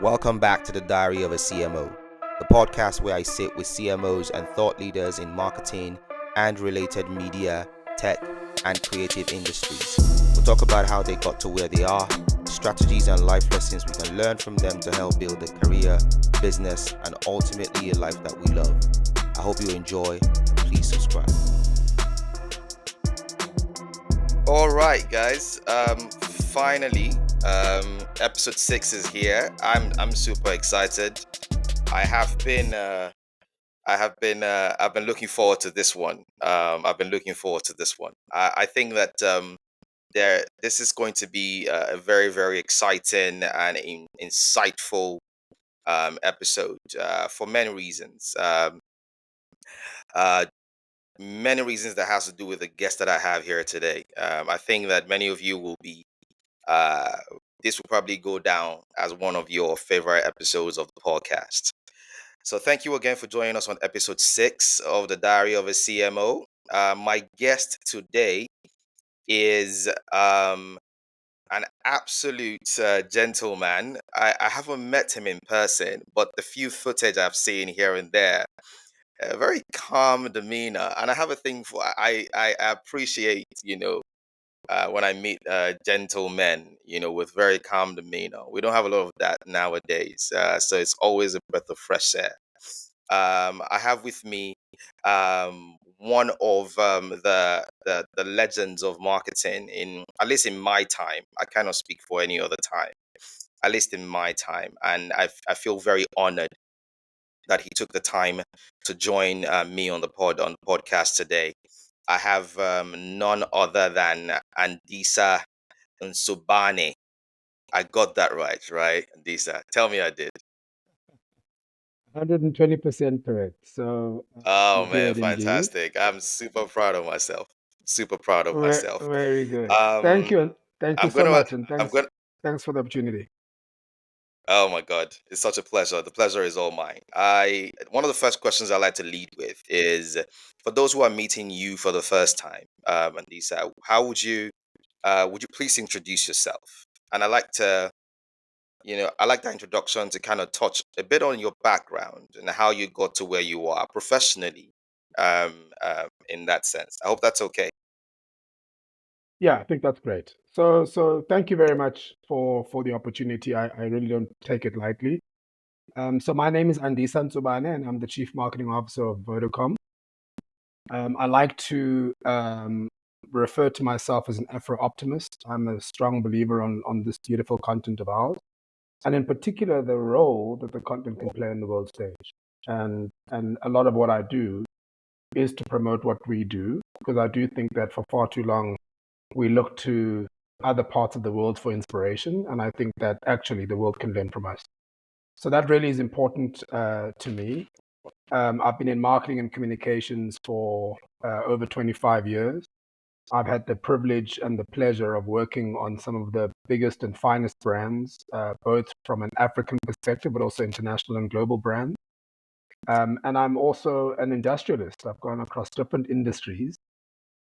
Welcome back to the Diary of a CMO, the podcast where I sit with CMOs and thought leaders in marketing and related media, tech, and creative industries. We'll talk about how they got to where they are, strategies and life lessons we can learn from them to help build a career, business, and ultimately a life that we love. I hope you enjoy, and please subscribe. All right, guys. Finally, episode 6 is here. I'm super excited. I've been looking forward to this one. I think that this is going to be a very, very exciting and insightful episode for many reasons. Uh, Many reasons that has to do with the guest that I have here today. I think that many of you will be. Uh, this will probably go down as one of your favorite episodes of the podcast. So thank you again for joining us on episode 6 of the Diary of a CMO. My guest today is an absolute gentleman. I haven't met him in person, but the few footage I've seen here and there, a very calm demeanor. And I have a thing for, I appreciate, when I meet gentlemen, with very calm demeanor. We don't have a lot of that nowadays. So it's always a breath of fresh air. I have with me one of the legends of marketing in at least in my time. I cannot speak for any other time. At least in my time, and I feel very honored that he took the time to join me on the podcast today. I have none other than Andisa Ntsubane. I got that right, Andisa? Tell me I did. 120% correct. So Oh you man, did indeed. fantastic! I'm super proud of myself. Super proud of myself. Very good. Thank Um, you. Thank you I'm so gonna, much. And I'm gonna. thanks for the opportunity. Oh my God, it's such a pleasure. The pleasure is all mine. One of the first questions I like to lead with is for those who are meeting you for the first time, Andisa, how would you please introduce yourself? And I like that introduction to kind of touch a bit on your background and how you got to where you are professionally, in that sense. I hope that's okay. Yeah, I think that's great. So thank you very much for the opportunity. I really don't take it lightly. So my name is Andisa Ntsubane, and I'm the Chief Marketing Officer of Vodacom. I like to refer to myself as an Afro-optimist. I'm a strong believer on this beautiful continent of ours, and in particular the role that the content can play in the world stage. And a lot of what I do is to promote what we do, because I do think that for far too long we look to other parts of the world for inspiration, and I think that actually the world can learn from us. So that really is important to me. I've been in marketing and communications for over 25 years. I've had the privilege and the pleasure of working on some of the biggest and finest brands, both from an African perspective, but also international and global brands. And I'm also an industrialist. I've gone across different industries,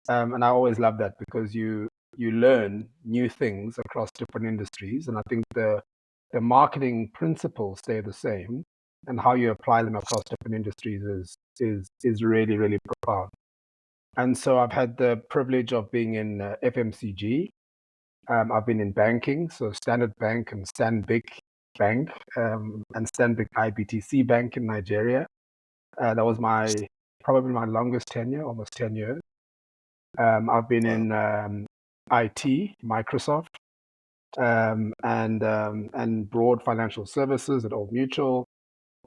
and I always love that because you learn new things across different industries. And I think the marketing principles stay the same, and how you apply them across different industries is really really profound. And so I've had the privilege of being in FMCG. I've been in banking, so Standard Bank and Stanbic Bank, and Stanbic IBTC Bank in Nigeria. That was probably my longest tenure, almost 10 years. I've been Wow. in IT, Microsoft, and broad financial services at Old Mutual,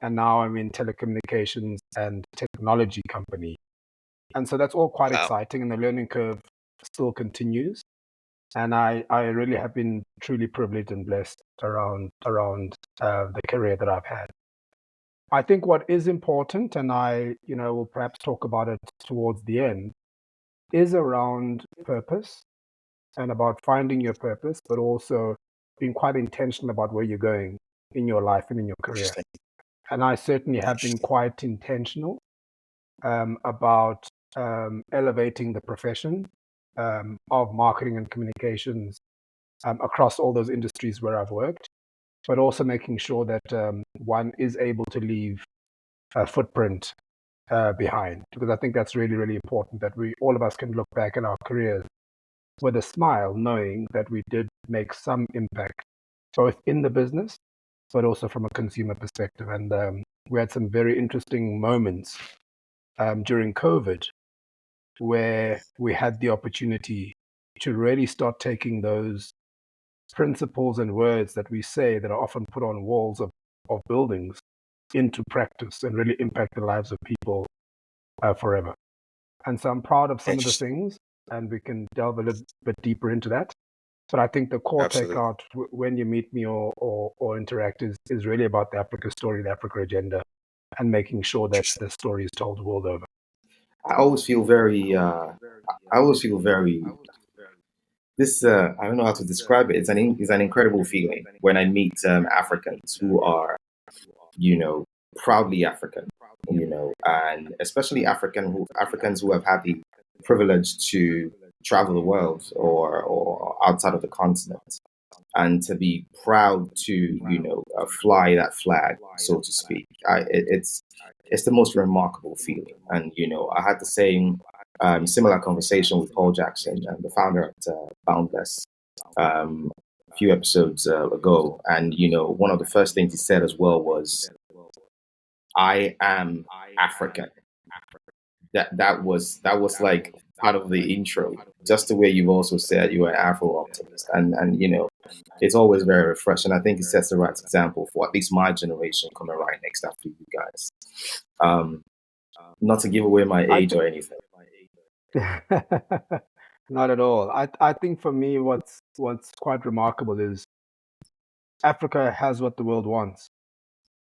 and now I'm in telecommunications and technology company. And so that's all quite Wow. exciting, and the learning curve still continues. And I really have been truly privileged and blessed around the career that I've had. I think what is important, and I will perhaps talk about it towards the end, is around purpose and about finding your purpose, but also being quite intentional about where you're going in your life and in your career. Interesting. And I certainly have been Interesting. quite intentional about elevating the profession of marketing and communications across all those industries where I've worked. but also making sure that one is able to leave a footprint behind, because I think that's really, really important, that we, all of us, can look back in our careers with a smile, knowing that we did make some impact, both in the business, but also from a consumer perspective. And we had some very interesting moments during COVID where we had the opportunity to really start taking those principles and words that we say that are often put on walls of buildings into practice and really impact the lives of people forever. And so I'm proud of some of the Interesting. things, and we can delve a little bit deeper into that. But I think the core Absolutely. takeout when you meet me or interact is really about the Africa story, the Africa agenda, and making sure that Interesting. the story is told the world over. I always feel very, I always feel very, this, I don't know how to describe it. It's an incredible feeling when I meet Africans who are, you know, proudly African, and especially Africans who have had the privilege to travel the world or outside of the continent, and to be proud to fly that flag, so to speak. It's the most remarkable feeling. And I had the same similar conversation with Paul Jackson, the founder at Boundless, a few episodes ago. And one of the first things he said as well was, "I am African." That was like part of the intro, just the way you've also said you are an Afro-optimist. And it's always very refreshing. I think it sets the right example for at least my generation coming right next after you guys. um Not to give away my I age or anything. Not at all. I think for me, what's quite remarkable is Africa has what the world wants.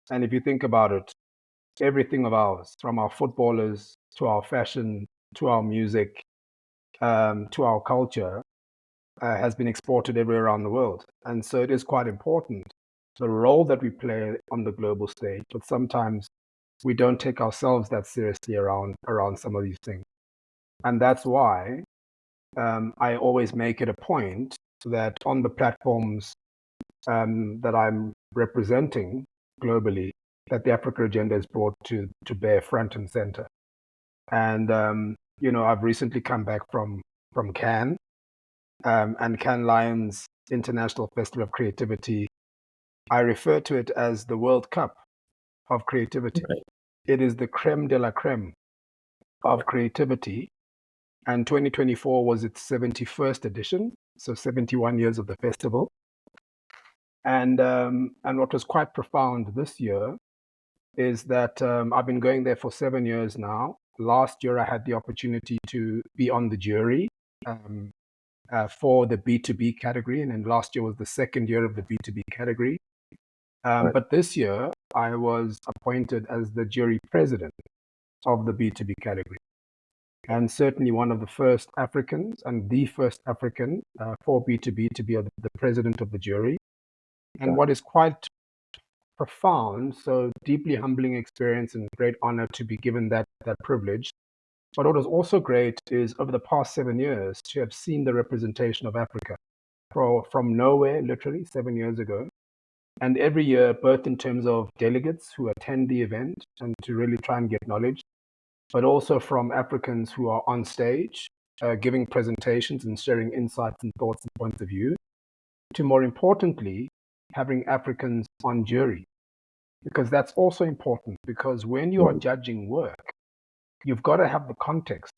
And if you think about it, everything of ours, from our footballers to our fashion to our music to our culture, has been exported everywhere around the world. And so it is quite important, the role that we play on the global stage. But sometimes we don't take ourselves that seriously around some of these things. And that's why I always make it a point that on the platforms that I'm representing globally, that the Africa agenda is brought to bear front and center. And I've recently come back from Cannes, and Cannes Lions International Festival of Creativity. I refer to it as the World Cup of creativity. Right. It is the creme de la creme of creativity. And 2024 was its 71st edition, so 71 years of the festival. And what was quite profound this year is that I've been going there for 7 years now. Last year, I had the opportunity to be on the jury for the B2B category, and then last year was the second year of the B2B category. Right. But this year, I was appointed as the jury president of the B2B category, and certainly one of the first Africans and the first African for B2B to be the president of the jury. And what is quite profound, so deeply humbling experience and great honor to be given that privilege. But what was also great is over the past 7 years to have seen the representation of Africa from nowhere, literally 7 years ago. And every year, both in terms of delegates who attend the event and to really try and get knowledge, but also from Africans who are on stage, giving presentations and sharing insights and thoughts and points of view, to more importantly, having Africans on jury. Because that's also important, because when you are judging work, you've got to have the context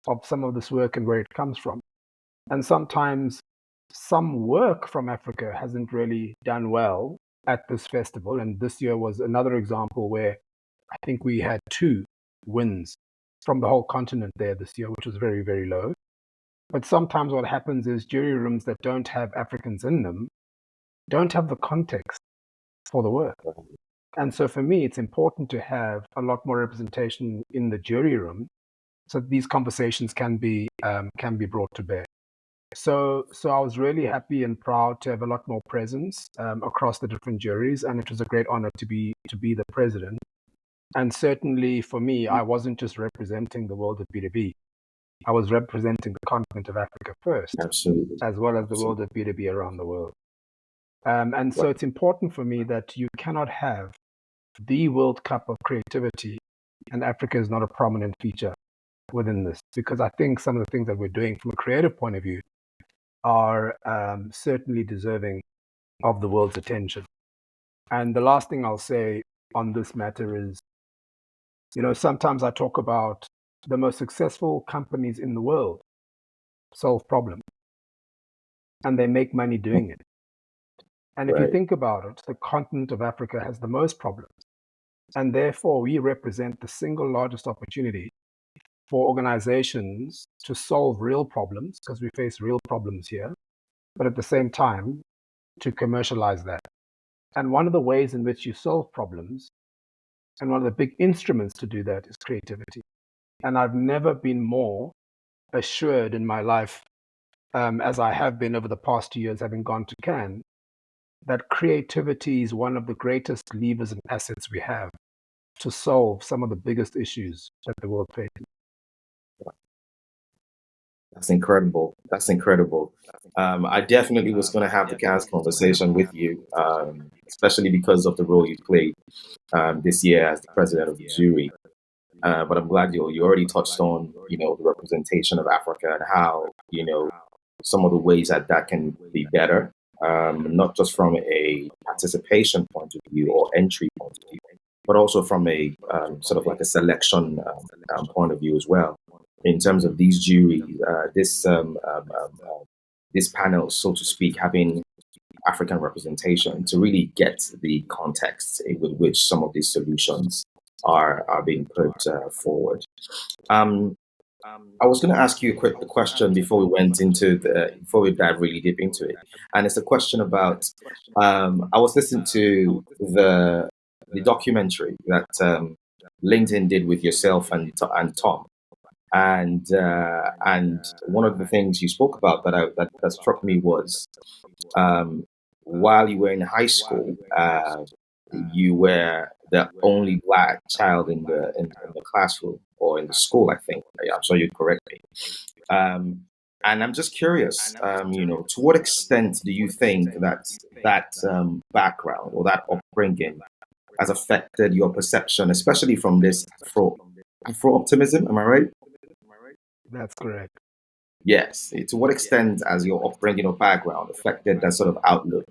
of some of this work and where it comes from. And sometimes some work from Africa hasn't really done well at this festival. And this year was another example where I think we had 2 wins from the whole continent there this year, which was very, very low. But sometimes what happens is jury rooms that don't have Africans in them don't have the context for the work. And so for me, it's important to have a lot more representation in the jury room so that these conversations can be brought to bear. So I was really happy and proud to have a lot more presence across the different juries, and it was a great honor to be the president. And certainly for me, I wasn't just representing the world of B2B. I was representing the continent of Africa first, Absolutely. as well as the world Absolutely. of B2B around the world. And so it's important for me that you cannot have the World Cup of creativity and Africa is not a prominent feature within this, because I think some of the things that we're doing from a creative point of view are certainly deserving of the world's attention. And the last thing I'll say on this matter is, sometimes I talk about the most successful companies in the world solve problems and they make money doing it. And if you Right. think about it, the continent of Africa has the most problems. And therefore, we represent the single largest opportunity for organizations to solve real problems, because we face real problems here, but at the same time, to commercialize that. And one of the ways in which you solve problems, and one of the big instruments to do that, is creativity. And I've never been more assured in my life, as I have been over the past 2 years, having gone to Cannes, that creativity is one of the greatest levers and assets we have to solve some of the biggest issues that the world faces. That's incredible. That's incredible. I definitely was going to have the cast conversation with you, especially because of the role you played this year as the president of the jury. But I'm glad you already touched on, the representation of Africa and how, some of the ways that that can be better, not just from a participation point of view or entry point of view, but also from a sort of like a selection point of view as well. In terms of these juries, this panel, so to speak, having African representation to really get the context with which some of these solutions are being put forward. Um, I was going to ask you a quick question before we dive really deep into it, and it's a question about. I was listening to the documentary that LinkedIn did with yourself and Tom, and one of the things you spoke about that struck me was um, while you were in high school, you were the only black child in the classroom or in the school. I think I'm sure you'd correct me. Um, and I'm just curious, to what extent do you think that background or that upbringing has affected your perception, especially from this Afro-optimism? Am I right? That's correct. Yes. To what extent has your upbringing or background affected that sort of outlook?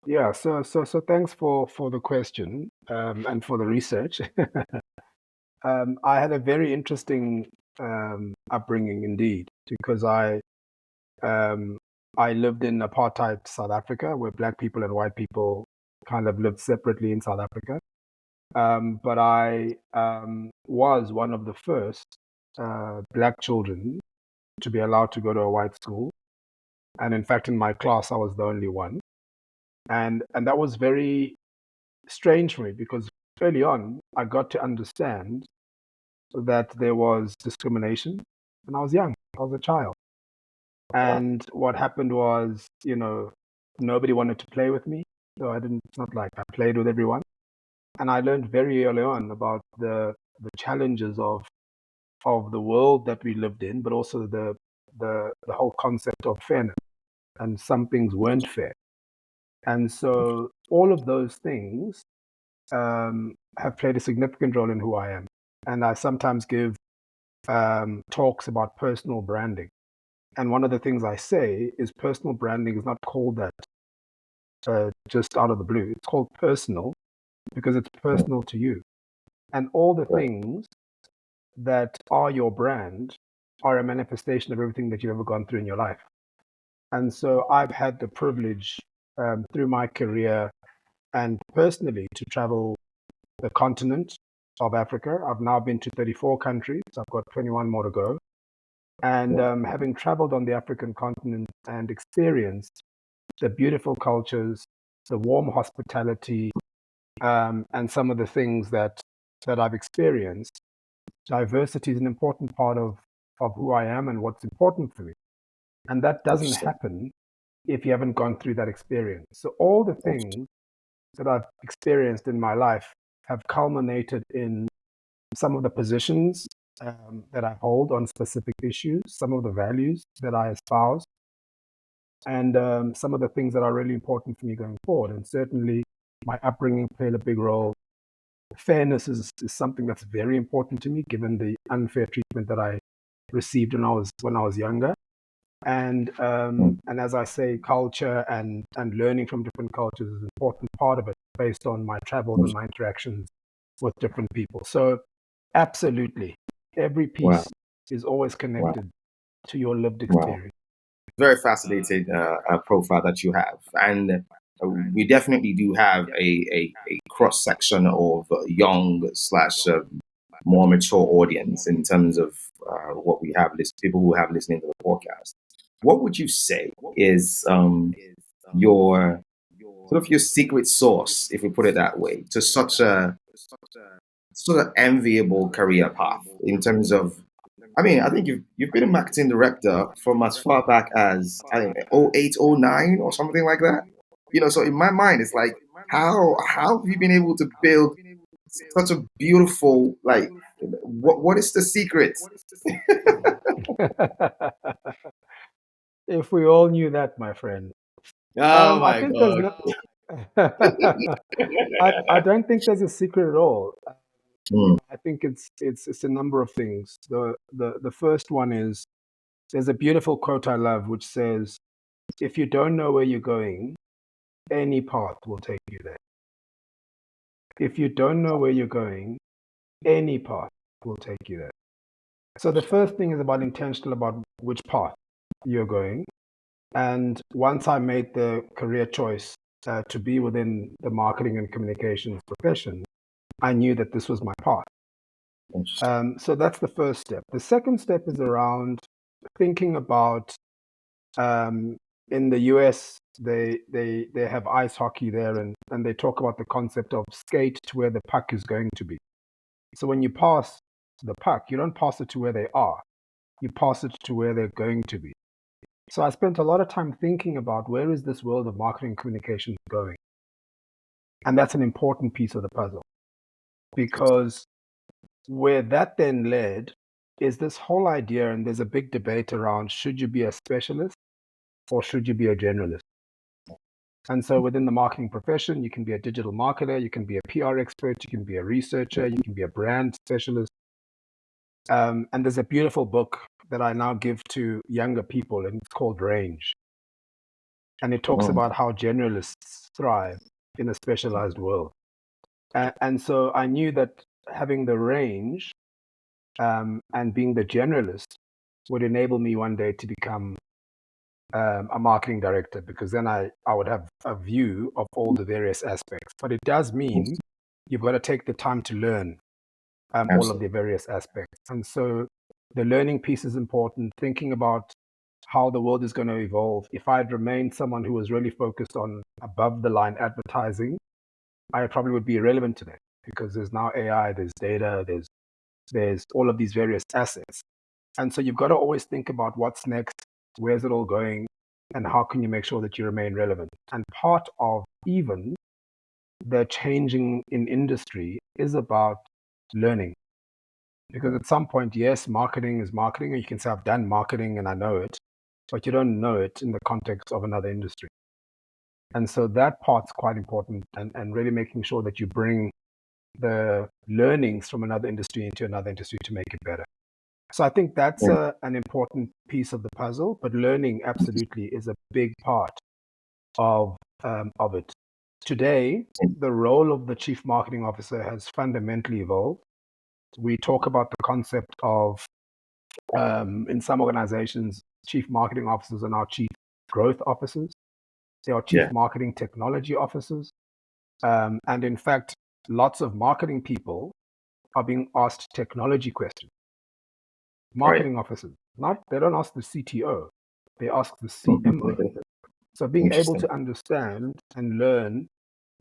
Yeah, so thanks for the question, and for the research. I had a very interesting upbringing indeed, because um, I lived in apartheid South Africa, where black people and white people kind of lived separately in South Africa. But I was one of the first black children to be allowed to go to a white school, and in fact, in my class, I was the only one, and that was very strange for me, because early on, I got to understand that there was discrimination, and I was young, I was a child. And what happened was, nobody wanted to play with me. So it's not like I played with everyone. And I learned very early on about the challenges of the world that we lived in, but also the whole concept of fairness. And some things weren't fair. And so all of those things have played a significant role in who I am. And I sometimes give talks about personal branding. And one of the things I say is personal branding is not called that just out of the blue. It's called personal because it's personal to you. And all the Right. things that are your brand are a manifestation of everything that you've ever gone through in your life. And so I've had the privilege through my career and personally to travel the continent of Africa. I've now been to 34 countries. I've got 21 more to go. And having traveled on the African continent and experienced the beautiful cultures, the warm hospitality, and some of the things that I've experienced, diversity is an important part of who I am and what's important for me. And that doesn't Interesting. happen if you haven't gone through that experience. So all the things that I've experienced in my life have culminated in some of the positions that I hold on specific issues, some of the values that I espouse, and some of the things that are really important for me going forward. And certainly my upbringing played a big role. Fairness is something that's very important to me, given the unfair treatment that I received when I was younger. And as I say, culture and learning from different cultures is an important part of it, based on my travels and my interactions with different people. So, absolutely, every Wow, piece is always wow, connected to your lived wow. experience. Very fascinating profile that you have, and we definitely do have a cross section of young slash more mature audience in terms of what we have people who have listening to the podcast. What would you say is your sort of your secret sauce, if we put it that way, to such a sort of enviable career path in terms of, I mean, I think you've been a marketing director from as far back as I think '08, '09 or something like that. So in my mind, it's like how have you been able to build such a beautiful, like, what is the secret? If we all knew that, my friend. Oh I my think there's God. no. I don't think there's a secret at all. Mm, I think it's a number of things. The first one is, there's a beautiful quote I love which says, "If you don't know where you're going, any path will take you there. If you don't know where you're going, any path will take you there." So the first thing is about intentional about which path you're going. And once I made the career choice to be within the marketing and communications profession, I knew that this was my path. interesting. So that's the first step. The second step is around thinking about, um, in the US, they have ice hockey there, and they talk about the concept of skate to where the puck is going to be. So when you pass the puck, you don't pass it to where they are, you pass it to where they're going to be. So I spent a lot of time thinking about, where is this world of marketing communications going? And that's an important piece of the puzzle, because where that then led is this whole idea, and there's a big debate around, should you be a specialist or should you be a generalist? And so within the marketing profession, you can be a digital marketer, you can be a PR expert, you can be a researcher, you can be a brand specialist. And there's a beautiful book that I now give to younger people, and it's called Range. And it talks Mm, about how generalists thrive in a specialized world. And so I knew that having the range, and being the generalist would enable me one day to become a marketing director, because then I would have a view of all the various aspects. But it does mean you've got to take the time to learn all of the absolutely. various aspects. And so the learning piece is important, thinking about how the world is going to evolve. If I'd remained someone who was really focused on above the line advertising, I probably would be irrelevant today, because there's now AI, there's data, there's all of these various assets. And so you've got to always think about what's next, where's it all going, and how can you make sure that you remain relevant. And part of even the changing in industry is about learning. Because at some point, yes, marketing is marketing, and you can say, I've done marketing and I know it, but you don't know it in the context of another industry. And so that part's quite important, and really making sure that you bring the learnings from another industry into another industry to make it better. So I think that's Mm, an important piece of the puzzle, but learning absolutely is a big part of it. Today, mm, the role of the chief marketing officer has fundamentally evolved. We talk about the concept of, in some organizations, chief marketing officers are now chief growth officers. They are chief yeah, marketing technology officers. And in fact, lots of marketing people are being asked technology questions. right. Marketing officers, not they don't ask the CTO, they ask the CMO. So being able Interesting. to understand and learn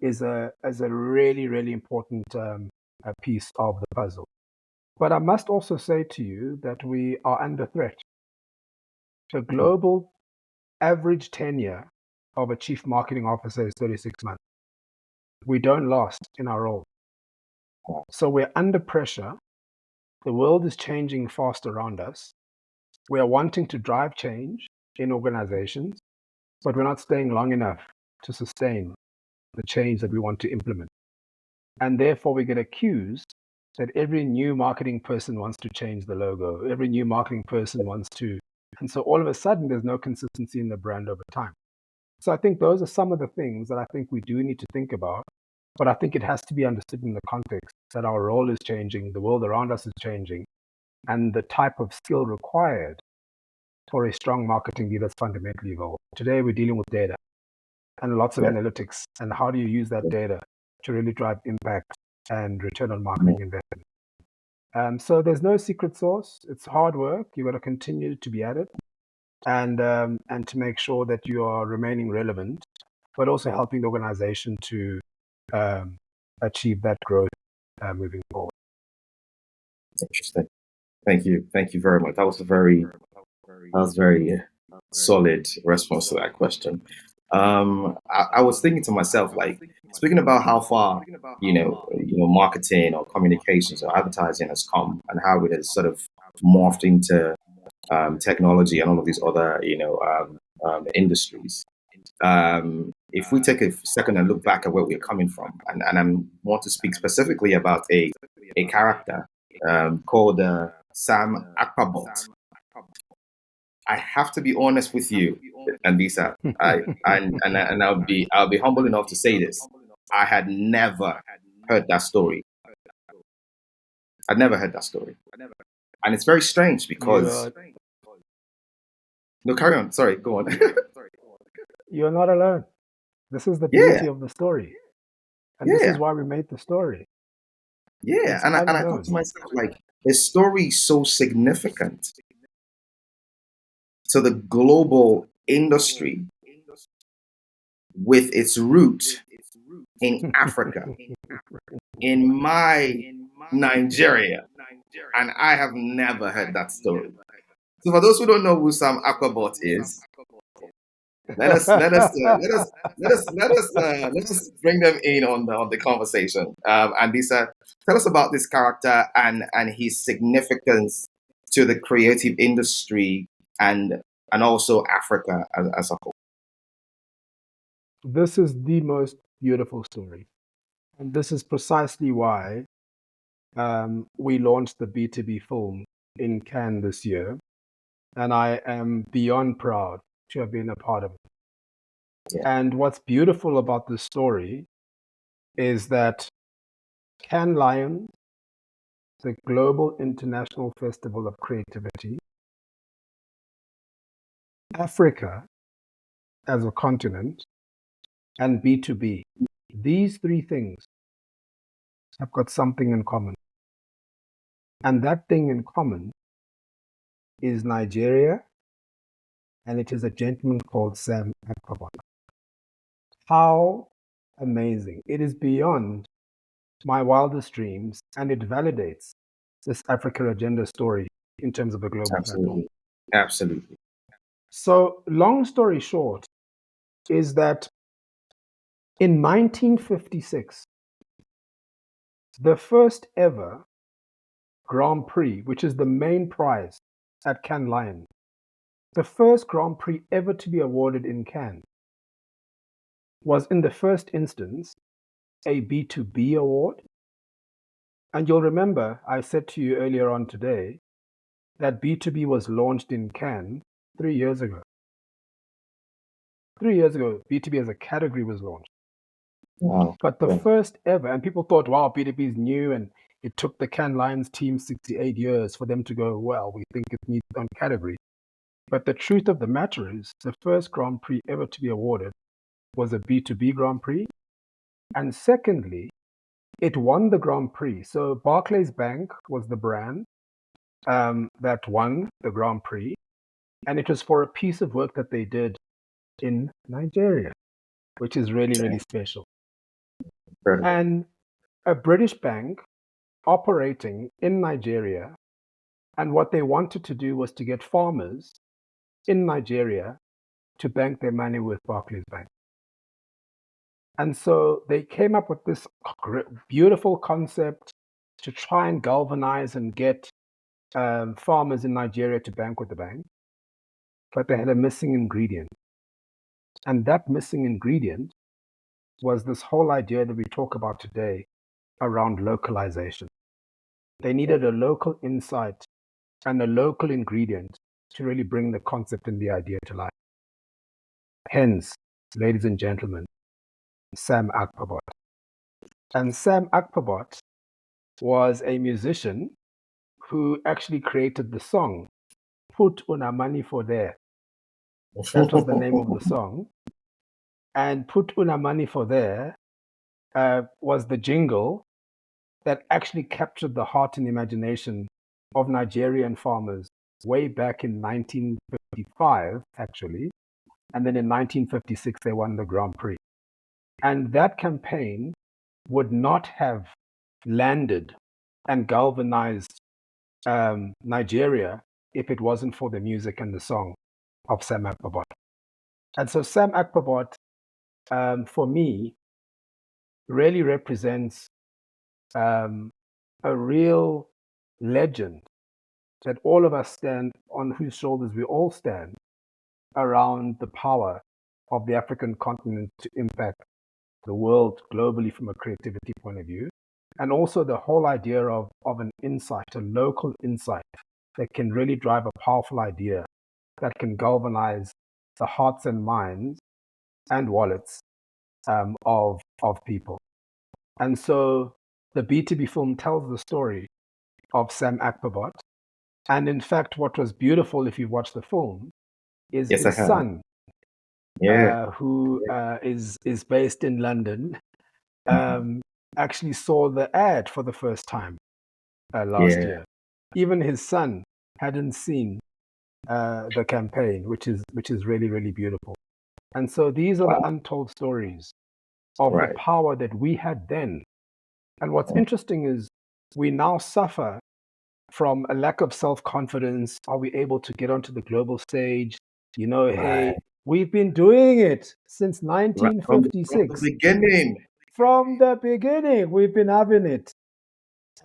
is a really important a piece of the puzzle. But I must also say to you that we are under threat. The global average tenure of a chief marketing officer is 36 months. We don't last in our role. So we're under pressure. The world is changing fast around us. We are wanting to drive change in organizations. but we're not staying long enough to sustain the change that we want to implement. And therefore, we get accused that every new marketing person wants to change the logo, every new marketing person wants to. And so all of a sudden, there's no consistency in the brand over time. So I think those are some of the things that I think we do need to think about. But I think it has to be understood in the context that our role is changing, the world around us is changing, and the type of skill required for a strong marketing leader is fundamentally evolved. Today, we're dealing with data and lots of Yeah. analytics. And how do you use that data to really drive impact and return on Mhm. marketing investment? So there's no secret sauce. It's hard work. You've got to continue to be at it, and to make sure that you are remaining relevant, but also helping the organization to achieve that growth moving forward. Interesting. Thank you. Thank you very much. That was a very solid response to that question. I was thinking to myself, like, speaking about how far, marketing or communications or advertising has come and how it has sort of morphed into technology and all of these other, industries. If we take a second and look back at where we're coming from, and I want to speak specifically about a character called Sam Aquabot. I have to be honest with you, Andisa. And I'll be humble enough to say this. I had never heard that story. I'd never heard that story, and it's very strange because. No, carry on. Sorry, go on. You're not alone. This is the beauty Yeah, of the story. And this is yeah, why we made the story. yeah. It's And I thought unknown. to myself, like, a story so significant to the global industry with its root in Africa, in my Nigeria, and I have never heard that story. So for those who don't know who Sam Aquabot is, let us bring them in on the conversation. And Lisa, tell us about this character and his significance to the creative industry and also Africa as a whole. This is the most beautiful story. And this is precisely why we launched the B2B film in Cannes this year. And I am beyond proud to have been a part of it. Yeah, And what's beautiful about this story is that Cannes Lions, the Global International Festival of Creativity, Africa as a continent, and B2B, these three things have got something in common. And that thing in common is Nigeria, and it is a gentleman called Sam Aquabot. How amazing. It is beyond my wildest dreams, and it validates this Africa Agenda story in terms of a global platform. absolutely, absolutely. So, long story short, is that in 1956, the first ever Grand Prix, which is the main prize at Cannes Lions, the first Grand Prix ever to be awarded in Cannes, was in the first instance a B2B award. And you'll remember I said to you earlier on today that B2B was launched in Cannes 3 years ago. 3 years ago, B2B as a category was launched. Wow. But the Yeah. first ever, and people thought, wow, B2B is new, and it took the Cannes Lions team 68 years for them to go, well, we think it needs its own category. But the truth of the matter is, the first Grand Prix ever to be awarded was a B2B Grand Prix. And secondly, it won the Grand Prix. So Barclays Bank was the brand that won the Grand Prix. And it was for a piece of work that they did in Nigeria, which is really, really special. Incredible. And a British bank operating in Nigeria. And what they wanted to do was to get farmers in Nigeria to bank their money with Barclays Bank. And so they came up with this beautiful concept to try and galvanize and get farmers in Nigeria to bank with the bank. But they had a missing ingredient. And that missing ingredient was this whole idea that we talk about today around localization. They needed a local insight and a local ingredient to really bring the concept and the idea to life. Hence, ladies and gentlemen, Sam Akpabot. And Sam Akpabot was a musician who actually created the song Put Una Money for There. That was the name of the song. And Put Una Money for There was the jingle that actually captured the heart and imagination of Nigerian farmers way back in 1955, actually. And then in 1956, they won the Grand Prix. And that campaign would not have landed and galvanized Nigeria if it wasn't for the music and the song of Sam Akpabot. And so Sam Akpabot, for me, really represents a real legend that all of us stand on, whose shoulders we all stand, around the power of the African continent to impact the world globally from a creativity point of view. And also the whole idea of an insight, a local insight that can really drive a powerful idea that can galvanize the hearts and minds and wallets of people. And so the B2B film tells the story of Sam Akpabot. And in fact, what was beautiful, if you watch the film, is Yes, I his have. son, Yeah. who is based in London, actually saw the ad for the first time last Yeah. year. Even his son hadn't seen the campaign, which is really, really beautiful. And so these are the Wow. untold stories of the Right. power that we had then. And what's interesting is we now suffer from a lack of self-confidence. Are we able to get onto the global stage? Right. Hey, we've been doing it since Right. From the 1956. beginning. From the beginning, we've been having it.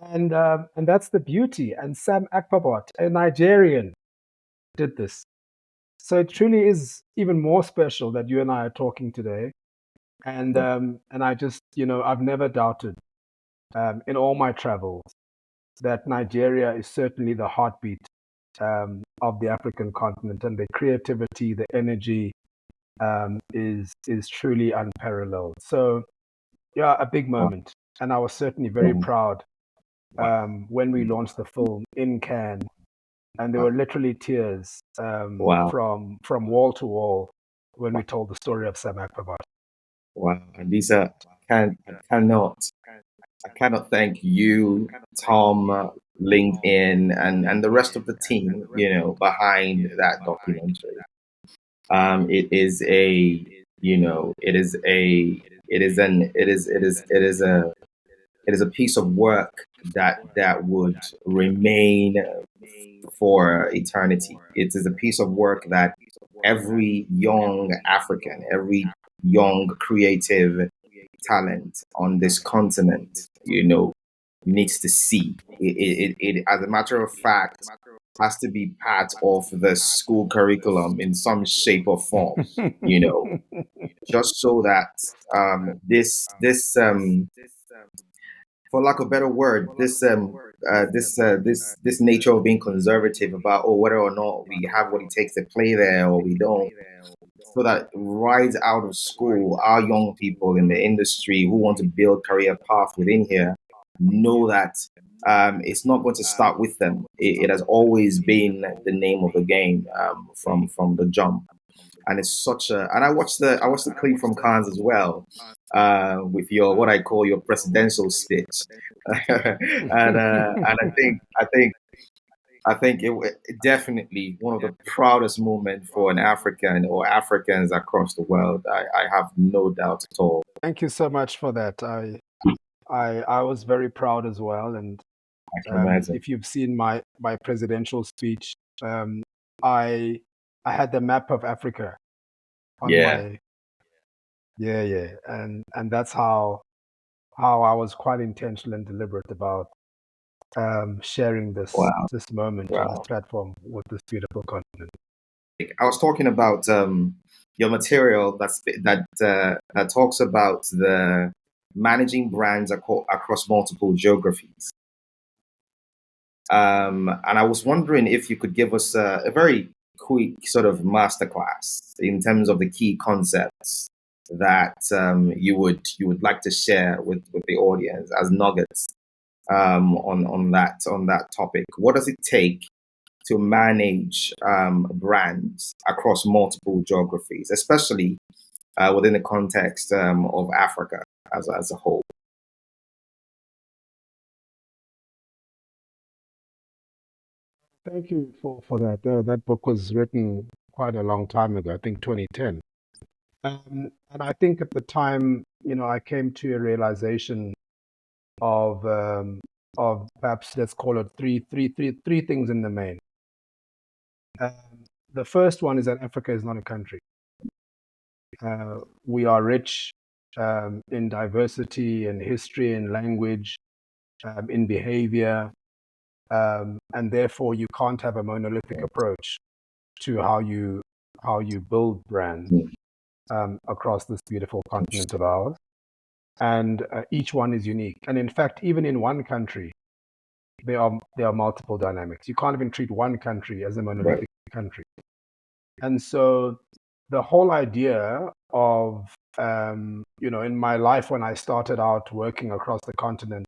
And that's the beauty. And Sam Akpabot, a Nigerian, did this. So it truly is even more special that you and I are talking today. And I just, I've never doubted in all my travels that Nigeria is certainly the heartbeat of the African continent, and the creativity, the energy is truly unparalleled. So yeah, a big moment, and I was certainly very Mm. proud Wow. when we launched the film in Cannes, and there were literally tears Wow. from wall to wall when we told the story of Sam Akpabot. Wow. And Lisa, I cannot thank you, Tom, LinkedIn, and the rest of the team, behind that documentary. It is a, it is a piece of work that would remain for eternity. It is a piece of work that every young African, every young creative talent on this continent, needs to see. As a matter of fact, has to be part of the school curriculum in some shape or form, you know, just so that this for lack of a better word, this nature of being conservative about whether or not we have what it takes to play there or we don't, so that right out of school, our young people in the industry who want to build career path within here know that it's not going to start with them. It has always been the name of the game from the jump, and it's such a. And I watched the clip from Cannes as well, with your what I call your presidential speech, and I think definitely one of the proudest moments for an African or Africans across the world. I have no doubt at all. Thank you so much for that. I was very proud as well. And I can imagine. if you've seen my presidential speech, I I had the map of Africa on Yeah. my yeah, and that's how I was quite intentional and deliberate about sharing Wow. this moment and this Wow. platform with this beautiful continent. I was talking about your material that talks about the managing brands across multiple geographies. And I was wondering if you could give us a very quick sort of masterclass in terms of the key concepts that you would like to share with the audience as nuggets on that topic. What does it take to manage brands across multiple geographies, especially within the context of Africa as a whole? Thank you for that. That book was written quite a long time ago, I think 2010. And I think at the time, I came to a realization of perhaps let's call it three things in the main. The first one is that Africa is not a country. We are rich in diversity, in history, in language, in behavior, and therefore you can't have a monolithic approach to how you build brands across this beautiful continent of ours. And each one is unique. And in fact, even in one country, there are multiple dynamics. You can't even treat one country as a monolithic country. And so the whole idea of in my life when I started out working across the continent,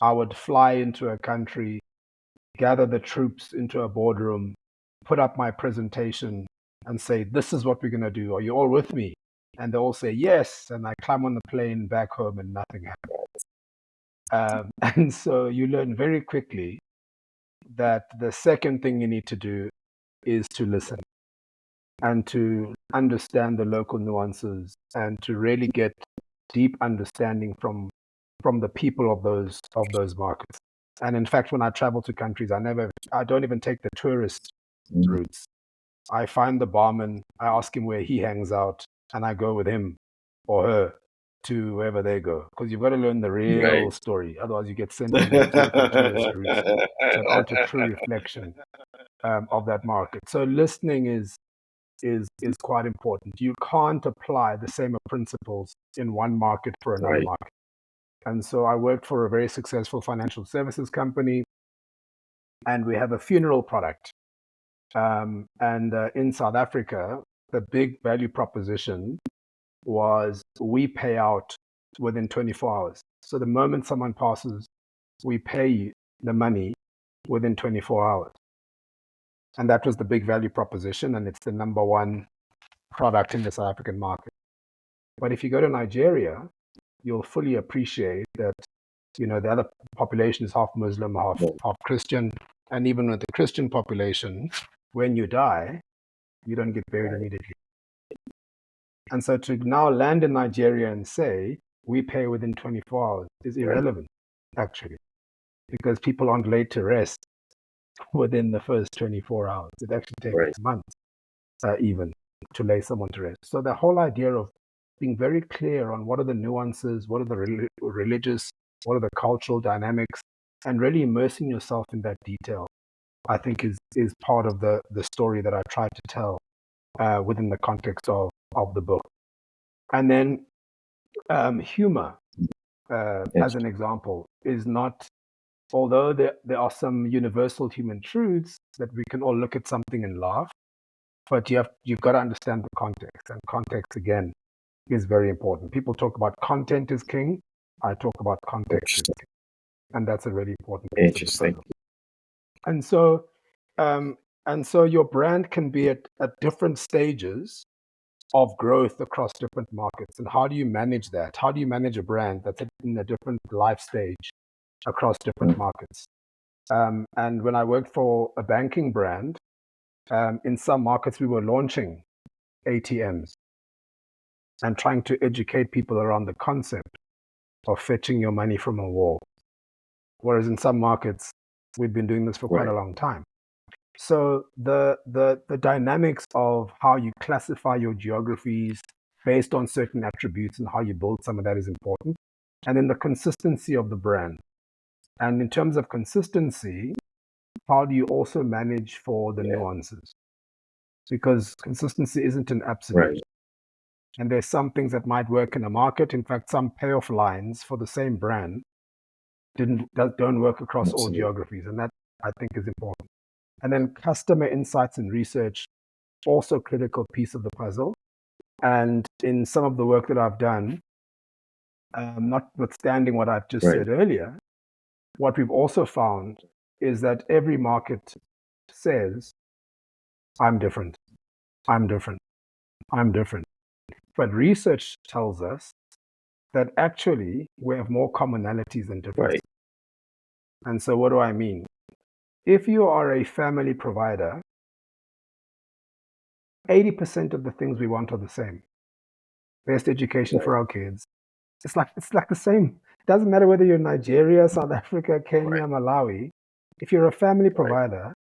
I would fly into a country, gather the troops into a boardroom, put up my presentation, and say, "This is what we're going to do. Are you all with me?" And they all say yes, and I climb on the plane back home, and nothing happens. And so you learn very quickly that the second thing you need to do is to listen and to understand the local nuances and to really get deep understanding from the people of those markets. And in fact, when I travel to countries, I don't even take the tourist routes. I find the barman, I ask him where he hangs out, and I go with him or her to wherever they go. Because you've got to learn the real story. Otherwise, you get sent on these beautiful tourist routes that aren't a true reflection of that market. So listening is quite important. You can't apply the same principles in one market for another market. And so I worked for a very successful financial services company, and we have a funeral product. And in South Africa, the big value proposition was we pay out within 24 hours. So the moment someone passes, we pay the money within 24 hours. And that was the big value proposition, and it's the number one product in the South African market. But if you go to Nigeria, you'll fully appreciate that, the other population is half Muslim, half Christian. And even with the Christian population, when you die, you don't get buried immediately. And so to now land in Nigeria and say, we pay within 24 hours is irrelevant, actually, because people aren't laid to rest within the first 24 hours. It actually takes months even to lay someone to rest. So the whole idea of being very clear on what are the nuances, what are the religious, what are the cultural dynamics, and really immersing yourself in that detail, I think is part of the story that I try to tell within the context of the book. And then humor, as an example, is not, although there are some universal human truths that we can all look at something and laugh, but you've got to understand the context. And context, again, is very important. People talk about content is king. I talk about context is king. And that's a really important piece of the puzzle. And so your brand can be at different stages of growth across different markets. And how do you manage that? How do you manage a brand that's in a different life stage across different markets? And when I worked for a banking brand, in some markets we were launching ATMs and trying to educate people around the concept of fetching your money from a wall. Whereas in some markets, we've been doing this for quite a long time. So the dynamics of how you classify your geographies based on certain attributes and how you build some of that is important. And then the consistency of the brand. And in terms of consistency, how do you also manage for the nuances? because consistency isn't an absolute. Right. And there's some things that might work in a market. In fact, some payoff lines for the same brand don't work across all Absolutely. geographies, and that I think is important. And then customer insights and research, also a critical piece of the puzzle. And in some of the work that I've done, notwithstanding what I've just Right. said earlier, what we've also found is that every market says, I'm different, I'm different, I'm different. But research tells us that actually we have more commonalities than differences. Right. And so what do I mean? If you are a family provider, 80% of the things we want are the same. Best education for our kids. It's like the same. It doesn't matter whether you're in Nigeria, South Africa, Kenya, Right. Malawi. If you're a family Right. provider,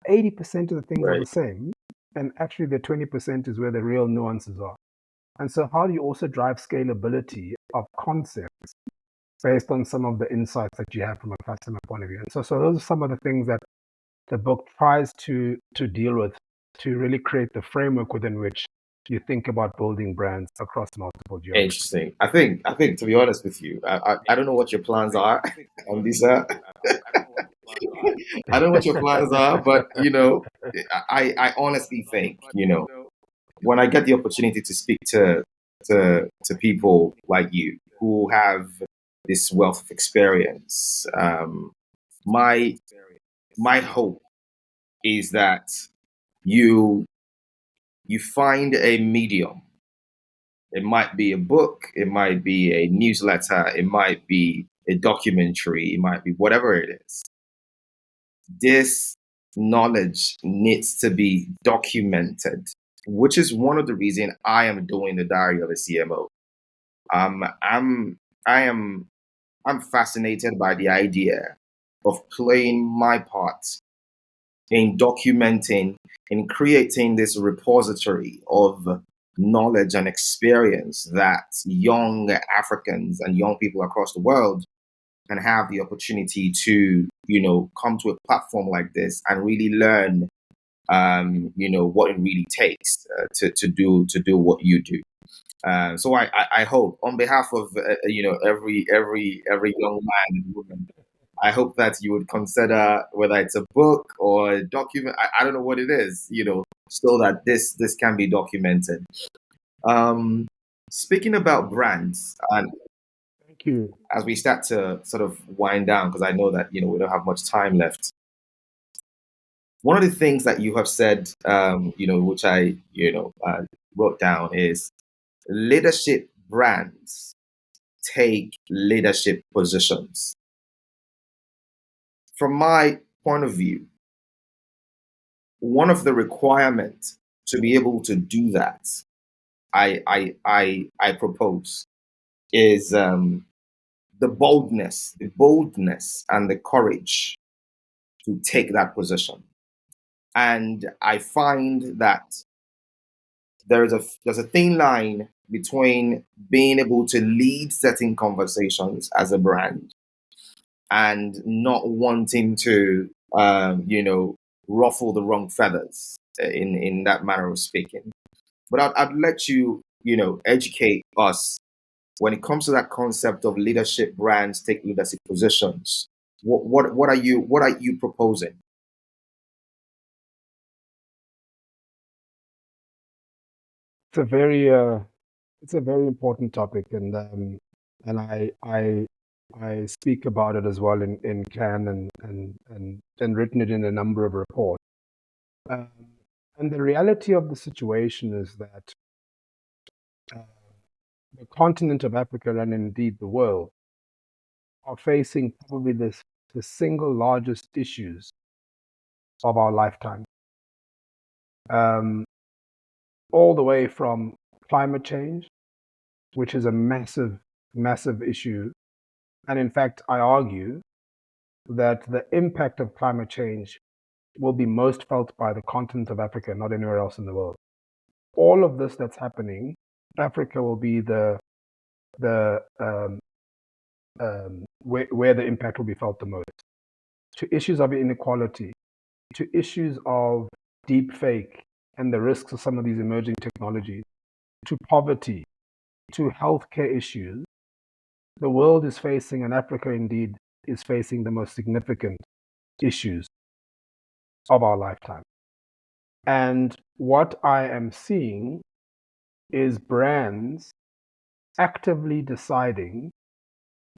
80% of the things are the Right. same. And actually the 20% is where the real nuances are. And so how do you also drive scalability of concepts based on some of the insights that you have from a customer point of view? And so those are some of the things that the book tries to deal with, to really create the framework within which you think about building brands across multiple geographies. Interesting. I think to be honest with you, I don't know what your plans are on this. I don't know what your plans are, but I honestly think, when I get the opportunity to speak to people like you who have this wealth of experience, my my hope is that you you find a medium. It might be a book, it might be a newsletter, it might be a documentary, it might be whatever it is. This knowledge needs to be documented, which is one of the reasons I am doing the Diary of a CMO. Um, I'm I am I'm fascinated by the idea of playing my part in documenting, in creating this repository of knowledge and experience that young Africans and young people across the world can have the opportunity to, come to a platform like this and really learn, what it really takes to do what you do. So I hope, on behalf of every young man and woman, I hope that you would consider whether it's a book or a document. I don't know what it is, so that this can be documented. Um, Speaking about brands, and Thank you. as we start to sort of wind down, because I know that we don't have much time left. One of the things that you have said, which I wrote down, is leadership brands take leadership positions. From my point of view, one of the requirements to be able to do that, I propose, is the boldness and the courage to take that position. And I find that there's a thin line between being able to lead certain conversations as a brand and not wanting to, ruffle the wrong feathers, in that manner of speaking. But I'd let you, educate us when it comes to that concept of leadership brands take leadership positions. What are you proposing? It's a very important topic, and I speak about it as well in CAN, and written it in a number of reports. Um, and the reality of the situation is that uh, the continent of Africa, and indeed the world, are facing probably the single largest issues of our lifetime. Um, all the way from climate change, which is a massive, massive issue. And in fact, I argue that the impact of climate change will be most felt by the continent of Africa, not anywhere else in the world. All of this that's happening, Africa will be the where the impact will be felt the most. To issues of inequality, to issues of deep fake, and the risks of some of these emerging technologies, to poverty, to healthcare issues, the world is facing, and Africa indeed is facing, the most significant issues of our lifetime. And what I am seeing is brands actively deciding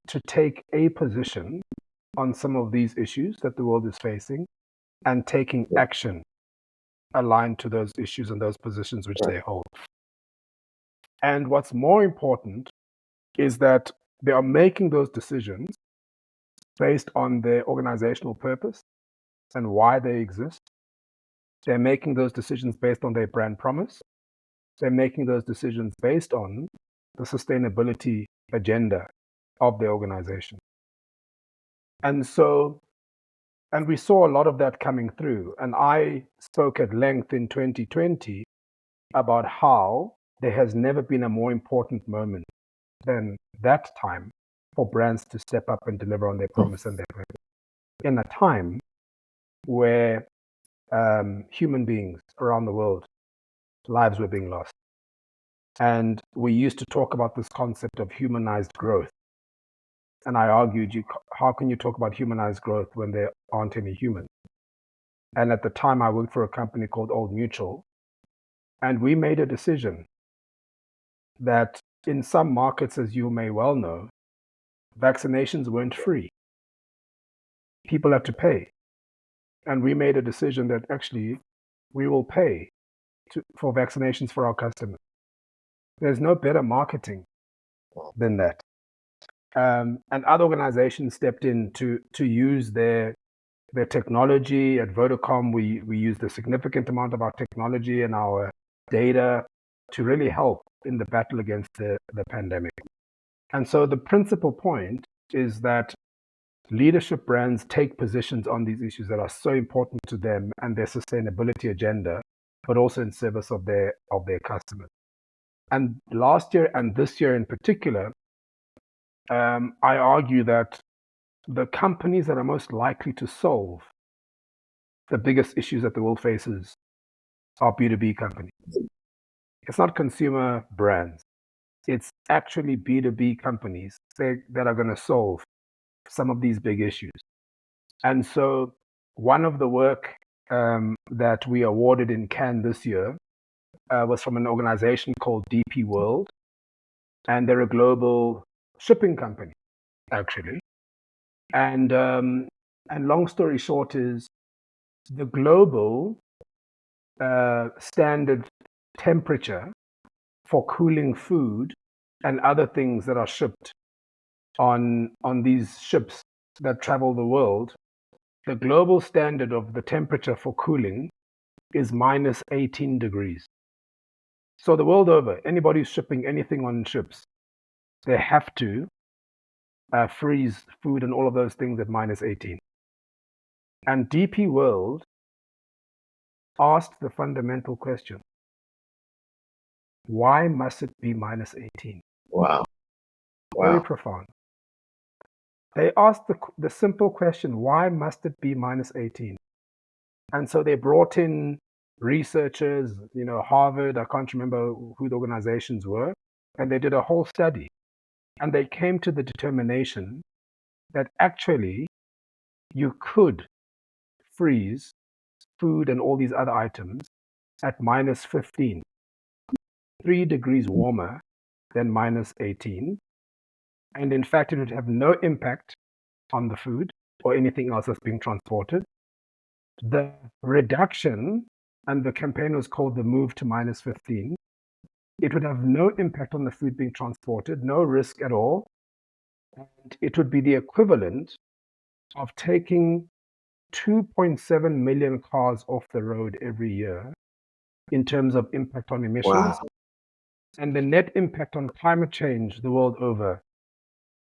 to take a position on some of these issues that the world is facing and taking action aligned to those issues and those positions which they hold. And what's more important is that they are making those decisions based on their organizational purpose and why they exist. They're making those decisions based on their brand promise. They're making those decisions based on the sustainability agenda of the organization. And we saw a lot of that coming through. And I spoke at length in 2020 about how there has never been a more important moment than that time for brands to step up and deliver on their promise and their purpose. In a time where human beings around the world, lives were being lost. And we used to talk about this concept of humanized growth. And I argued, how can you talk about humanized growth when there aren't any humans? And at the time, I worked for a company called Old Mutual. And we made a decision that in some markets, as you may well know, vaccinations weren't free. People had to pay. And we made a decision that actually we will pay for vaccinations for our customers. There's no better marketing than that. And other organizations stepped in to use their technology. At Vodacom, we used a significant amount of our technology and our data to really help in the battle against the pandemic. And so the principal point is that leadership brands take positions on these issues that are so important to them and their sustainability agenda, but also in service of their customers. And last year and this year in particular, I argue that the companies that are most likely to solve the biggest issues that the world faces are B2B companies. It's not consumer brands. It's actually B2B companies that are going to solve some of these big issues. And so one of the work that we awarded in Cannes this year was from an organization called DP World. And they're a global shipping company, actually. And long story short is the global standard temperature for cooling food and other things that are shipped on these ships that travel the world, the global standard of the temperature for cooling is minus 18 degrees. So the world over, anybody who's shipping anything on ships, they have to freeze food and all of those things at minus 18. And DP World asked the fundamental question, why must it be minus 18? Wow. Very profound. They asked the simple question, why must it be minus 18? And so they brought in researchers, Harvard, I can't remember who the organizations were, and they did a whole study. And they came to the determination that actually you could freeze food and all these other items at minus 15, 3 degrees warmer than minus 18. And in fact, it would have no impact on the food or anything else that's being transported. The reduction, and the campaign was called the Move to Minus 15, it would have no impact on the food being transported, no risk at all. And it would be the equivalent of taking 2.7 million cars off the road every year in terms of impact on emissions. Wow. And the net impact on climate change the world over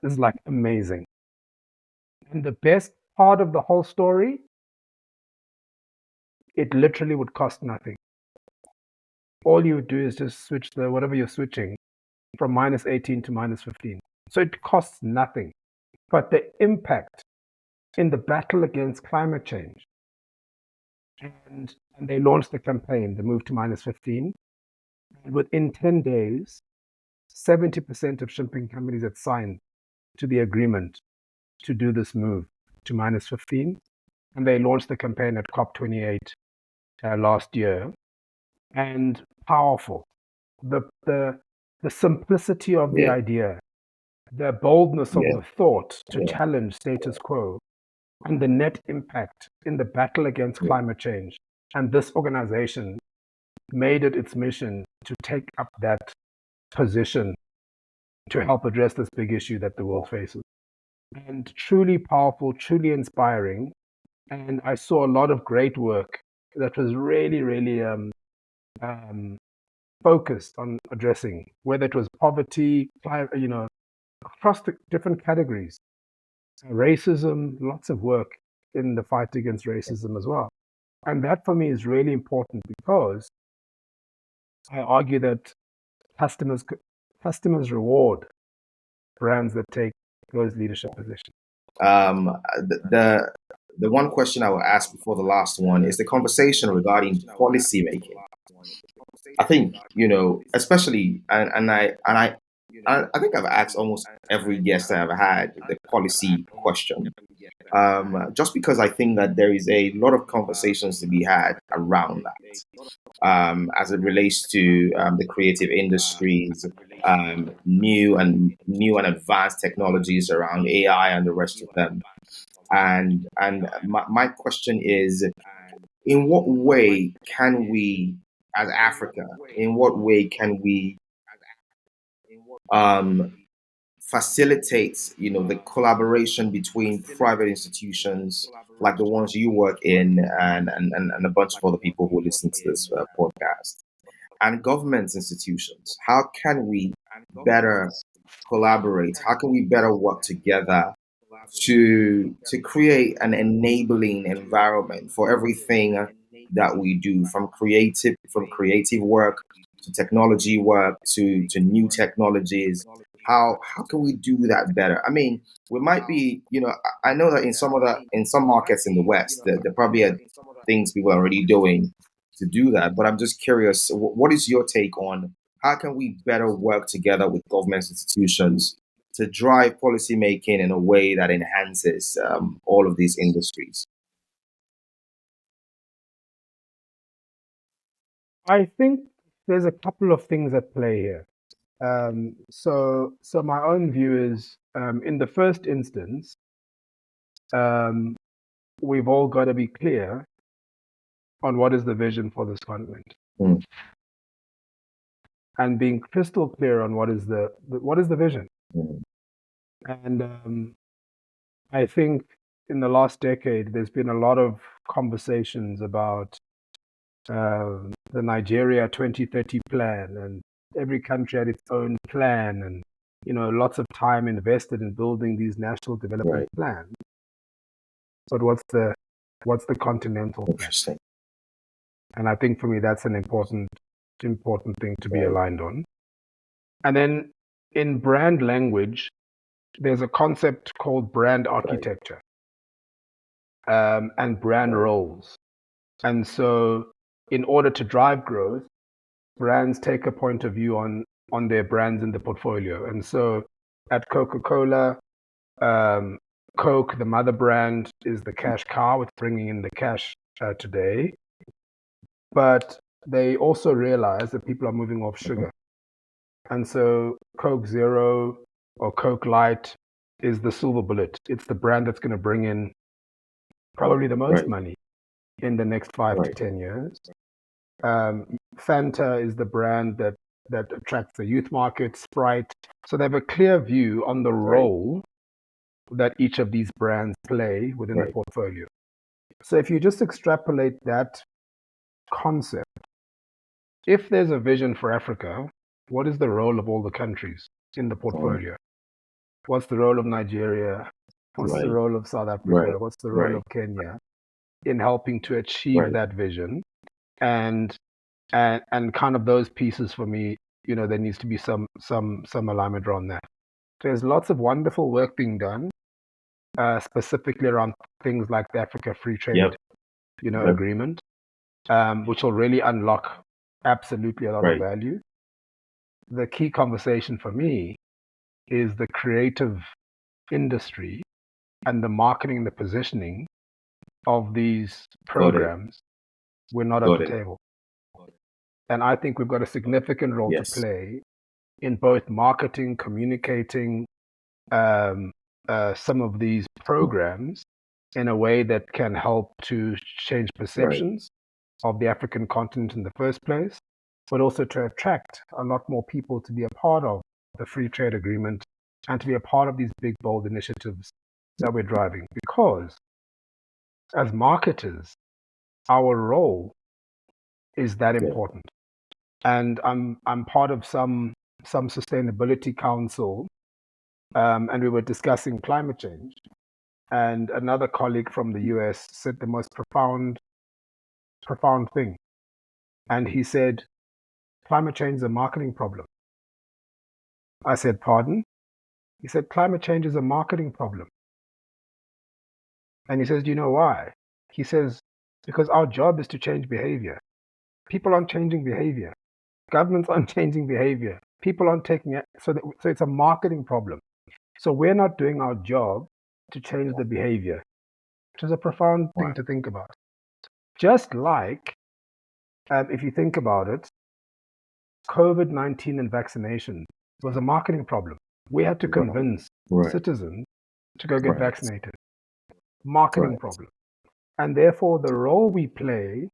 is like amazing. And the best part of the whole story, it literally would cost nothing. All you would do is just switch whatever you're switching from minus 18 to minus 15. So it costs nothing. But the impact in the battle against climate change and And they launched the campaign, the move to -15. And within 10 days, 70% of shipping companies had signed to the agreement to do this move to -15. And they launched the campaign at COP28 last year. And powerful. The simplicity of the Yeah. idea, the boldness of Yeah. the thought to Yeah. challenge status quo, and the net impact in the battle against Yeah. climate change. And this organization made it its mission to take up that position to help address this big issue that the world faces. And truly powerful, truly inspiring. And I saw a lot of great work that was really, really um, focused on addressing, whether it was poverty, across the different categories, racism, lots of work in the fight against racism as well. And that for me is really important because I argue that customers customers reward brands that take those leadership positions. Um, the the one question I will ask before the last one is the conversation regarding policy making. I think, especially, I think I've asked almost every guest I've had the policy question. Just because I think that there is a lot of conversations to be had around that, as it relates to the creative industries, new and advanced technologies around AI and the rest of them. And my question is, in what way can we, as Africa, in what way can we um, facilitate, the collaboration between private institutions like the ones you work in, and a bunch of other people who listen to this podcast, and government institutions? How can we better collaborate? How can we better work together to create an enabling environment for everything that we do, from creative work to technology work to new technologies? How can we do that better? I mean, we might be, I know that in some markets in the West, there probably are things people are already doing to do that. But I'm just curious, what is your take on how can we better work together with government institutions to drive policy making in a way that enhances all of these industries? I think there's a couple of things at play here. So my own view is, in the first instance, um, we've all got to be clear on what is the vision for this continent, Mm, and being crystal clear on what is the vision. mm, And I think in the last decade, there's been a lot of conversations about the Nigeria 2030 plan, and every country had its own plan, and lots of time invested in building these national development right. plans. But what's the continental plan? Interesting. And I think for me, that's an important thing to be Right. aligned on. And then in brand language, there's a concept called brand Right. architecture, and brand Right. roles. And so, in order to drive growth, brands take a point of view on their brands in the portfolio. And so, at Coca-Cola, Coke, the mother brand, is the cash cow. It's bringing in the cash today. But they also realize that people are moving off sugar. And so Coke Zero or Coke Light is the silver bullet. It's the brand that's going to bring in probably the most Right. money in the next 5 to Right. 10 years. Fanta is the brand that attracts the youth market, Sprite. So they have a clear view on the Right. role that each of these brands play within the Right. portfolio. So if you just extrapolate that concept, if there's a vision for Africa, what is the role of all the countries in the Mm, portfolio? What's the role of Nigeria? What's the right. role of South Right. Africa? What's the role Right. of Kenya in helping to achieve Right. that vision? And and kind of those pieces for me, there needs to be some alignment around that. There's lots of wonderful work being done, specifically around things like the Africa Free Trade, Yep. Yep. agreement. which will really unlock absolutely a lot of Right. value. The key conversation for me is the creative industry and the marketing and the positioning of these Got it. programs. We're not at Got the it. table. And I think we've got a significant role to Yes. play in both marketing, communicating some of these programs in a way that can help to change Right. perceptions of the African continent in the first place, but also to attract a lot more people to be a part of the free trade agreement and to be a part of these big, bold initiatives that we're driving. Because as marketers, our role is that Yeah. important. And I'm part of some sustainability council, and we were discussing climate change. And another colleague from the US said the most profound thing. And he said, climate change is a marketing problem. I said, pardon? He said, climate change is a marketing problem. And he says, do you know why? He says, because our job is to change behavior. People aren't changing behavior. Governments aren't changing behavior. People aren't taking it. So it's a marketing problem. So we're not doing our job to change the behavior, which is a profound thing Wow. to think about. Just like, if you think about it, COVID-19 and vaccination was a marketing problem. We had to convince Right. citizens to go get Right. vaccinated. Marketing Right. problem. And therefore, the role we play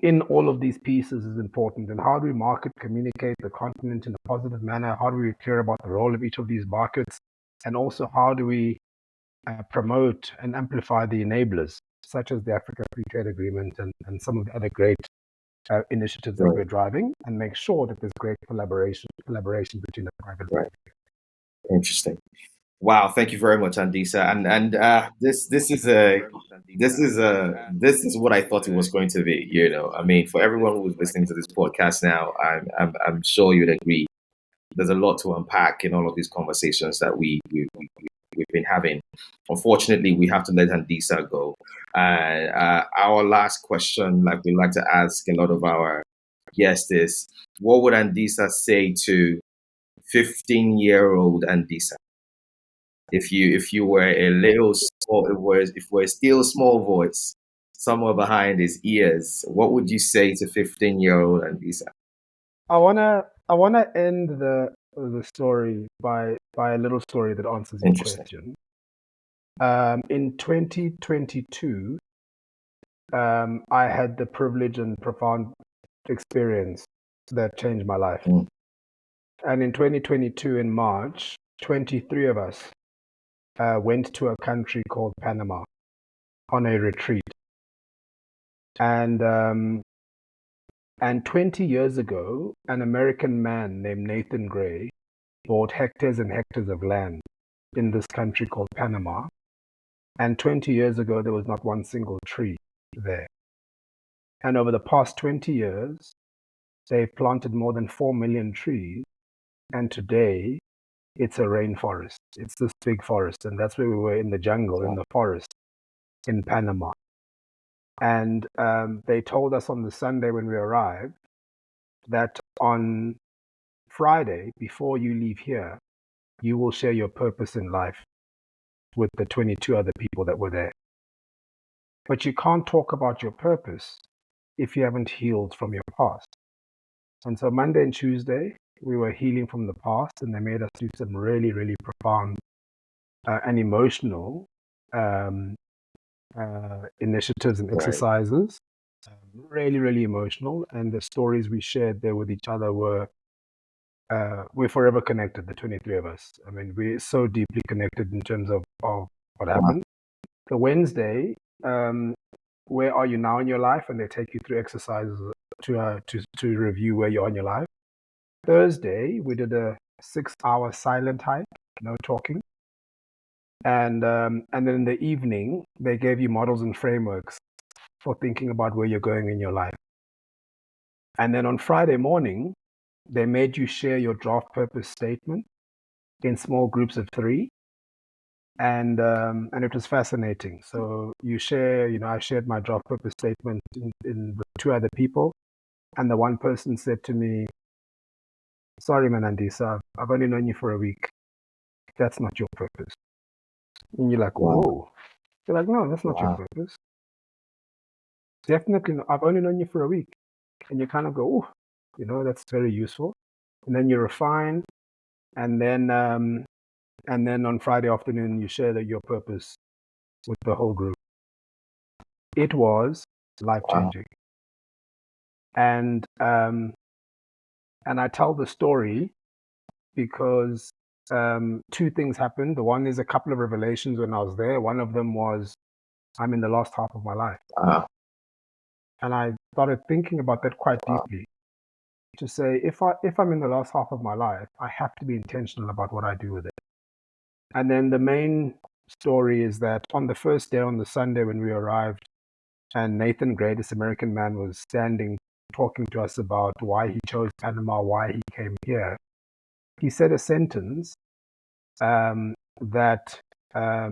in all of these pieces is important. And how do we market, communicate the continent in a positive manner? How do we care about the role of each of these markets? And also, how do we promote and amplify the enablers, such as the Africa Free Trade Agreement and some of the other great initiatives that Right. we're driving, and make sure that there's great collaboration between the private and Right. Interesting. Wow. Thank you very much, Andisa. And this is what I thought it was going to be. I mean, for everyone who's listening to this podcast now, I'm sure you'd agree. There's a lot to unpack in all of these conversations that we've been having. Unfortunately, we have to let Andisa go. Our last question, like we like to ask a lot of our guests, is what would Andisa say to 15-year-old Andisa? If you were a little small, if we're still small voice somewhere behind his ears, what would you say to 15-year-old Andisa? I wanna end the story by a little story that answers your Interesting. question. In 2022, I had the privilege and profound experience that changed my life. Mm. And in 2022, in March, 23 of us went to a country called Panama on a retreat. And 20 years ago, an American man named Nathan Gray bought hectares and hectares of land in this country called Panama. And 20 years ago, there was not one single tree there. And over the past 20 years, they've planted more than 4 million trees. And today, it's a rainforest. It's this big forest. And that's where we were, in the jungle, in the forest in Panama. And they told us on the Sunday when we arrived that on Friday, before you leave here, you will share your purpose in life with the 22 other people that were there. But you can't talk about your purpose if you haven't healed from your past. And so Monday and Tuesday, we were healing from the past, and they made us do some really, really profound and emotional initiatives and Right. exercises. Really, really emotional. And the stories we shared there with each other were, we're forever connected, the 23 of us. I mean, we're so deeply connected in terms of what happened. The Wednesday, where are you now in your life? And they take you through exercises to review where you are in your life. Thursday, we did a 6-hour silent hike, no talking. And then in the evening, they gave you models and frameworks for thinking about where you're going in your life. And then on Friday morning, they made you share your draft purpose statement in small groups of 3. and it was fascinating. So you share, I shared my job purpose statement with two other people, and the one person said to me, "Sorry, man, Andisa, I've only known you for a week. That's not your purpose." And you're like, Wow. "Whoa!" You're like, "No, that's not your Wow. purpose. Definitely, not. I've only known you for a week." And you kind of go, "Oh, that's very useful." And then you refine, and then on Friday afternoon you share your purpose with the whole group. It was life Wow. changing, and I tell the story because two things happened. The one is a couple of revelations when I was there. One of them was I'm in the last half of my life, Wow. and I started thinking about that quite Wow. deeply. To say if I'm in the last half of my life, I have to be intentional about what I do with it. And then the main story is that on the first day, on the Sunday when we arrived, and Nathan Gray, this American man, was standing talking to us about why he chose Panama, why he came here. He said a sentence that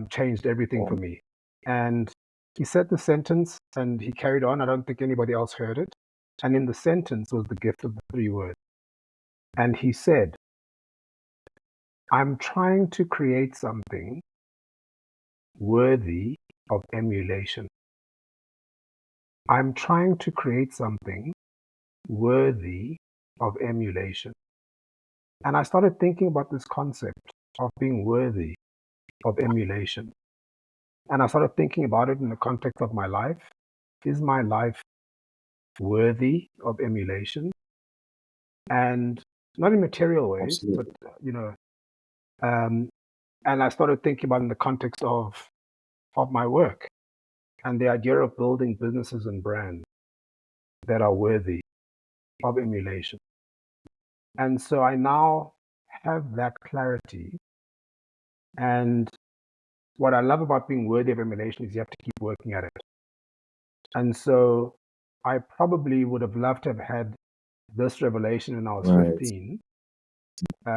changed everything for me. And he said the sentence and he carried on. I don't think anybody else heard it. And in the sentence was the gift of the three words. And he said, "I'm trying to create something worthy of emulation. I'm trying to create something worthy of emulation." And I started thinking about this concept of being worthy of emulation. And I started thinking about it in the context of my life. Is my life worthy of emulation? And not in material ways, but, Absolutely. and I started thinking about it in the context of my work and the idea of building businesses and brands that are worthy of emulation. And so I now have that clarity. And what I love about being worthy of emulation is you have to keep working at it. And so I probably would have loved to have had this revelation when I was Right. 15,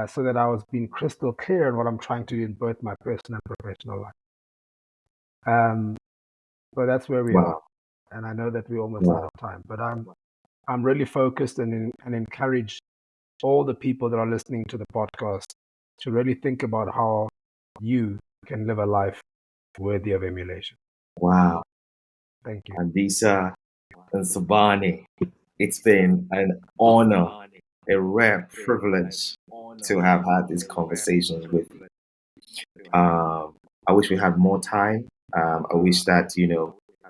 so that I was being crystal clear on what I'm trying to do in both my personal and professional life. But that's where we are. Wow. And I know that we're almost out Wow. of time, but I'm really focused and encourage all the people that are listening to the podcast to really think about how you can live a life worthy of emulation. Wow. Thank you. Andisa Ntsubane, it's been an honor, a rare privilege to have had these conversations with you. I wish we had more time. I wish that,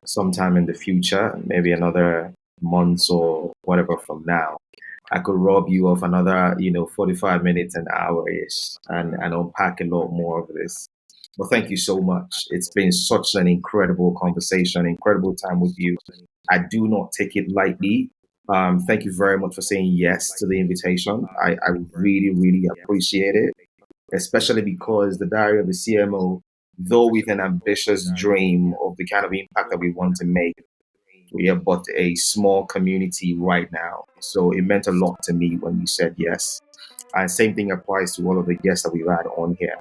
sometime in the future, maybe another months or whatever from now, I could rob you of another, 45 minutes, an hour ish, and unpack a lot more of this. Well, thank you so much. It's been such an incredible conversation, incredible time with you. I do not take it lightly. Thank you very much for saying yes to the invitation. I really, really appreciate it, especially because the Diary of a CMO, though with an ambitious dream of the kind of impact that we want to make, we are but a small community right now. So it meant a lot to me when you said yes. And same thing applies to all of the guests that we've had on here.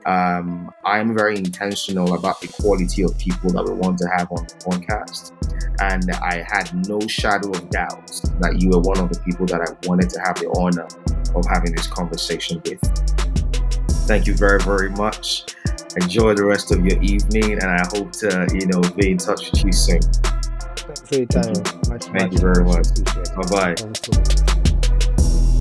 I'm very intentional about the quality of people that we want to have on the podcast. And I had no shadow of doubt that you were one of the people that I wanted to have the honor of having this conversation with. Thank you very, very much. Enjoy the rest of your evening, and I hope to, be in touch with you soon. Thanks for your time. Thank you very much. Bye bye. Thanks so much.